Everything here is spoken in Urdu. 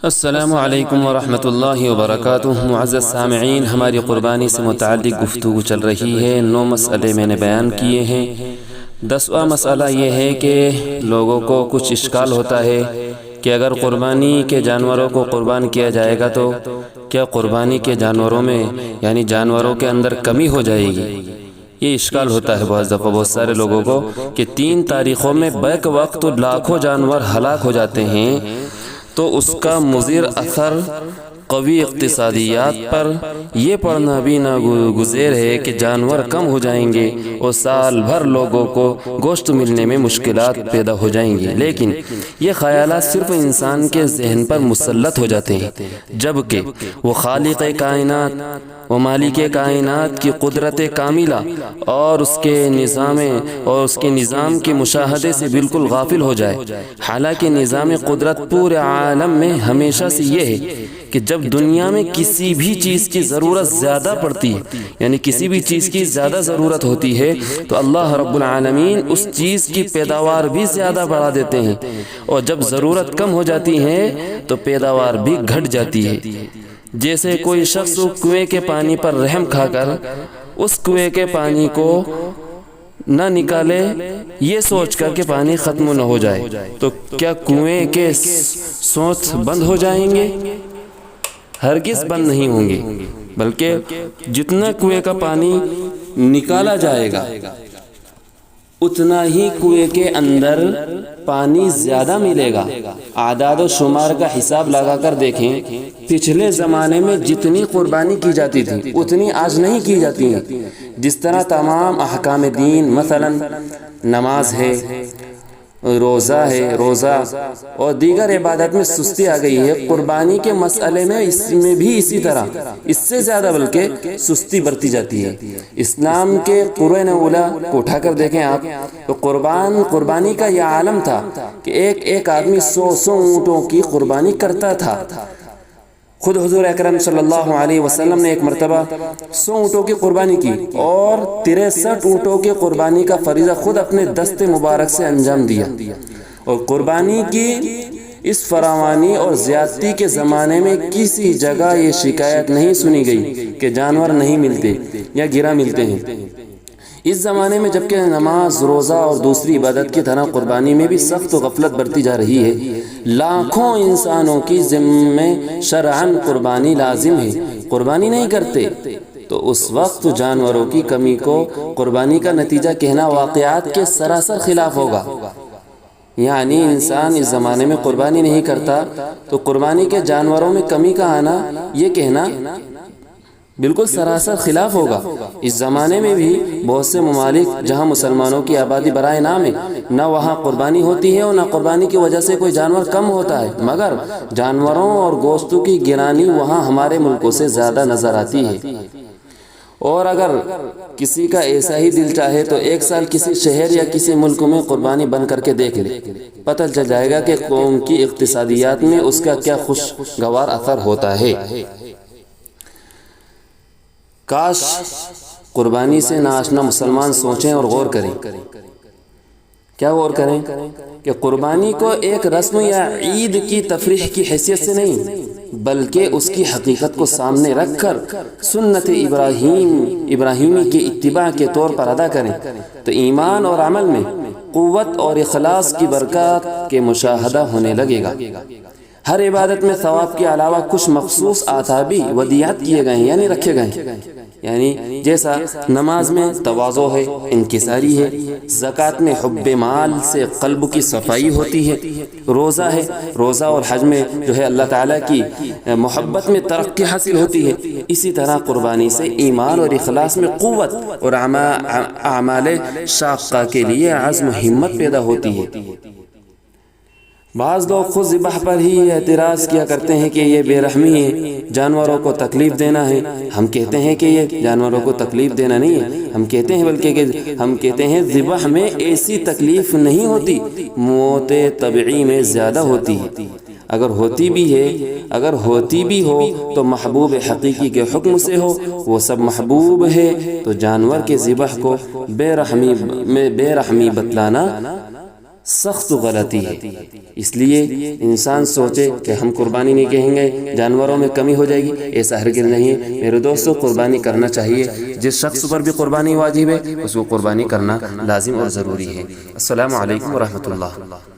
السلام علیکم ورحمۃ اللہ وبرکاتہ۔ معزز سامعین، ہماری قربانی سے متعلق گفتگو چل رہی ہے۔ 9 مسئلے میں نے بیان کیے ہیں۔ 10واں مسئلہ یہ ہے کہ لوگوں کو کچھ اشکال ہوتا ہے کہ اگر قربانی کے جانوروں کو قربان کیا جائے گا تو کیا قربانی کے جانوروں میں یعنی جانوروں کے اندر کمی ہو جائے گی؟ یہ اشکال ہوتا ہے بعض دفعہ بہت سارے لوگوں کو کہ 3 تاریخوں میں بیک وقت لاکھوں جانور ہلاک ہو جاتے ہیں، تو اس کا مضر اثر قوی اقتصادیات پر یہ پڑنا بھی ناگزیر ہے کہ جانور کم ہو جائیں گے اور سال بھر لوگوں کو گوشت ملنے میں مشکلات پیدا ہو جائیں گی۔ لیکن یہ خیالات صرف انسان کے ذہن پر مسلط ہو جاتے ہیں، جبکہ وہ خالق کائنات و مالک کائنات کی قدرت کاملہ اور اس کے نظام کے مشاہدے سے بالکل غافل ہو جائے۔ حالانکہ نظام قدرت پورے عالم میں ہمیشہ سے یہ ہے کہ جب دنیا میں کسی بھی چیز کی ضرورت زیادہ پڑتی ہے، یعنی کسی بھی چیز کی زیادہ ضرورت ہوتی ہے، تو اللہ رب العالمین اس چیز کی پیداوار بھی زیادہ بڑھا دیتے ہیں، اور جب ضرورت کم ہو جاتی ہے تو پیداوار بھی گھٹ جاتی ہے۔ جیسے کوئی شخص کنویں کے پانی پر رحم کھا کر اس کنویں کے پانی کو نہ نکالے یہ سوچ کر کہ پانی ختم نہ ہو جائے، تو کیا کنویں کے سوت بند ہو جائیں گے؟ ہرگز بند نہیں ہوں گے، بلکہ جتنا کنویں کا پانی نکالا جائے گا اتنا ہی کنویں کے اندر پانی زیادہ ملے گا۔ اعداد و شمار کا حساب لگا کر دیکھیں، پچھلے زمانے میں جتنی قربانی کی جاتی تھی اتنی آج نہیں کی جاتی ہیں۔ جس طرح تمام احکام دین، مثلا نماز ہے، روزہ اور دیگر عبادت میں سستی آ گئی ہے، قربانی کے مسئلے میں اس میں بھی اسی طرح اس سے زیادہ بلکہ سستی برتی جاتی ہے۔ اسلام کے قرون اولا کو اٹھا کر دیکھیں آپ، تو قربانی کا یہ عالم تھا کہ ایک آدمی 100 اونٹوں کی قربانی کرتا تھا۔ خود حضور اکرم صلی اللہ علیہ وسلم نے ایک مرتبہ 100 اونٹوں کی قربانی کی اور 63 اونٹوں کی قربانی کا فریضہ خود اپنے دست مبارک سے انجام دیا۔ اور قربانی کی اس فراوانی اور زیادتی کے زمانے میں کسی جگہ یہ شکایت نہیں سنی گئی کہ جانور نہیں ملتے یا گرا ملتے ہیں۔ اس زمانے میں جبکہ نماز، روزہ اور دوسری عبادت کی طرح قربانی میں بھی سخت غفلت برتی جا رہی ہے، لاکھوں انسانوں کی ذمہ شرعاً قربانی لازم ہے، قربانی نہیں کرتے، تو اس وقت جانوروں کی کمی کو قربانی کا نتیجہ کہنا واقعات کے سراسر خلاف ہوگا۔ یعنی انسان اس زمانے میں قربانی نہیں کرتا تو قربانی کے جانوروں میں کمی کا آنا یہ کہنا بالکل سراسر خلاف ہوگا۔ اس زمانے میں بھی بہت سے ممالک جہاں مسلمانوں کی آبادی برائے نام ہے، نہ وہاں قربانی ہوتی ہے اور نہ قربانی کی وجہ سے کوئی جانور کم ہوتا ہے، مگر جانوروں اور گوشتوں کی گرانی وہاں ہمارے ملکوں سے زیادہ نظر آتی ہے۔ اور اگر کسی کا ایسا ہی دل چاہے تو ایک سال کسی شہر یا کسی ملک میں قربانی بن کر کے دیکھ لے، پتہ چل جائے گا کہ قوم کی اقتصادیات میں اس کا کیا خوشگوار اثر ہوتا ہے۔ کاش قربانی سے ناآشنا مسلمان سوچیں اور غور کریں۔ کیا غور کریں؟ کہ قربانی کو ایک رسم یا عید کی تفریح کی حیثیت سے نہیں بلکہ اس کی حقیقت کو سامنے رکھ کر سنت ابراہیمی کی اتباع کے طور پر ادا کریں، تو ایمان اور عمل میں قوت اور اخلاص کی برکات کے مشاہدہ ہونے لگے گا۔ ہر عبادت میں ثواب کے علاوہ کچھ مخصوص آدابی ودیات کیے گئے ہیں، یعنی رکھے گئے ہیں، یعنی جیسا نماز میں تواضع ہے، انکساری ہے، زکوٰۃ میں حب مال سے قلب کی صفائی ہوتی ہے، روزہ اور حج میں جو ہے اللہ تعالیٰ کی محبت میں ترقی حاصل ہوتی ہے، اسی طرح قربانی سے ایمان اور اخلاص میں قوت اور اعمال شاقہ کے لیے عزم و ہمت پیدا ہوتی ہے۔ بعض لوگ خود ذبح پر ہی اعتراض کیا کرتے ہیں کہ یہ بے رحمی ہے، جانوروں کو تکلیف دینا ہے۔ ہم کہتے ہیں کہ یہ جانوروں کو تکلیف دینا نہیں ہے، ہم کہتے ہیں بلکہ کہ ہم کہتے ہیں ذبح میں ایسی تکلیف نہیں ہوتی، موت طبعی میں زیادہ ہوتی ہے۔ اگر ہوتی بھی ہو تو محبوب حقیقی کے حکم سے ہو، وہ سب محبوب ہے، تو جانور کے ذبح کو بے رحمی بتلانا سخت غلطی ہے۔ اس لیے انسان سوچے کہ ہم قربانی نہیں کہیں گے جانوروں میں کمی ہو جائے گی، ایسا ہرگز نہیں ہے میرے دوستو۔ قربانی کرنا چاہیے، جس شخص پر بھی قربانی واجب ہے اس کو قربانی کرنا لازم اور ضروری ہے۔ السلام علیکم ورحمۃ اللہ۔